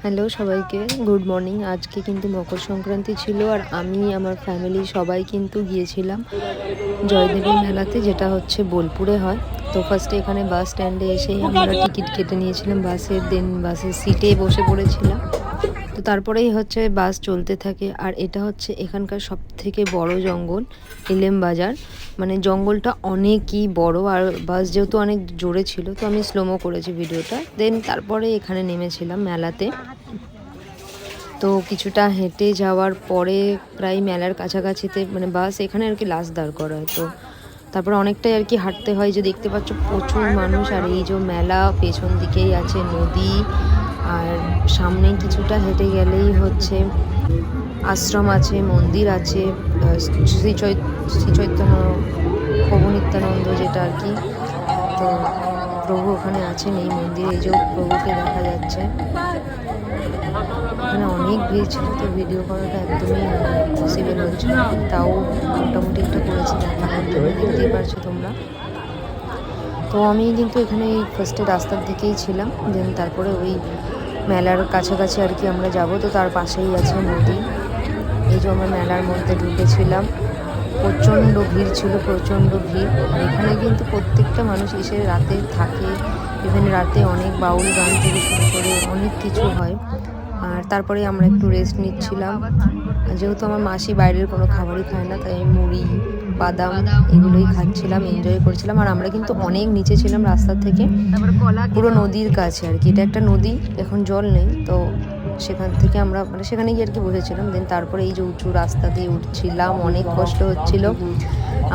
Hello সবাইকে, good morning. আজকে কিন্তু মকর সংক্রান্তি ছিল আর আমি আমার ফ্যামিলি সবাই কিন্তু গিয়েছিলাম জয়দেবী মেলাতে, যেটা হচ্ছে বোলপুরে হয়। তো ফার্স্টে এখানে বাস স্ট্যান্ডে এসেই আমরা টিকিট কেটে নিয়েছিলাম বাসের, দেন বাসের সিটে বসে পড়েছিলাম। তো তারপরেই হচ্ছে বাস চলতে থাকে। আর এটা হচ্ছে এখানকার সব থেকে বড় জঙ্গল, ইলেম বাজার। মানে জঙ্গলটা অনেকই বড়, আর বাস যেহেতু অনেক জোরে ছিল তো আমি স্লোমো করেছি ভিডিওটা। দেন তারপরে এখানে নেমেছিলাম মেলাতে। তো কিছুটা হেঁটে যাওয়ার পরে প্রায় মেলার কাছাকাছিতে মানে বাস এখানে আর কি লাস্ট দাঁড় করায়। তো তারপরে অনেকটাই আর কি হাঁটতে হয়। যে দেখতে পাচ্ছ প্রচুর মানুষ, আর এই যে মেলা পেছন দিকেই আছে নদী, আর সামনে কিছুটা হেঁটে গেলেই হচ্ছে আশ্রম আছে, মন্দির আছে, শ্রী চৈতন্য প্রভু নিত্যানন্দ যেটা আর কি। তো প্রভু ওখানে আছেন এই মন্দিরে, এই যে প্রভুকে দেখা যাচ্ছে। এখানে অনেক ভিড় ছিল, তো ভিডিও করাটা একদমই পসিবল হচ্ছিল না, তাও মোটামুটি একটা করেছি দেখানোর জন্য, দেখতেই পারছো তোমরা। তো আমি কিন্তু এখানে ফার্স্টে রাস্তার দিকেই ছিলাম, দেন তারপরে ওই মেলার কাছাকাছি আর কি আমরা যাব। তো তার পাশেই আছে নদী। এই যে আমরা মেলার মধ্যে ঢুকেছিলাম, প্রচণ্ড ভিড় ছিল, প্রচণ্ড ভিড়। আর এখানে কিন্তু প্রত্যেকটা মানুষ এসে রাতে থাকে, ইভেন রাতে অনেক বাউল গান থেকে শুরু করে অনেক কিছু হয়। আর তারপরে আমরা একটু রেস্ট নিচ্ছিলাম। যেহেতু আমার মাসি বাইরের কোনো খাবারই খায় না, তাই মুড়ি বাদাম এগুলোই খাচ্ছিলাম, এনজয় করছিলাম। আর আমরা কিন্তু অনেক নিচে ছিলাম রাস্তা থেকে, পুরো নদীর কাছে আর কি। এটা একটা নদী, এখন জল নেই, তো সেখান থেকে আমরা মানে সেখানে গিয়ে আর কি বসেছিলাম। দেন তারপরে এই যে উঁচু রাস্তা দিয়ে উঠছিলাম, অনেক কষ্ট হচ্ছিল।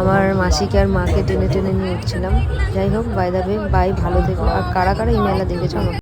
আমার মাসিকে আর মাকে টেনে টেনে নিয়ে উঠছিলাম। যাই হোক, বাই দ্য ওয়ে, বাই, ভালো থেকো। আর কারা কারা এই মেলা দেখেছো আমাকে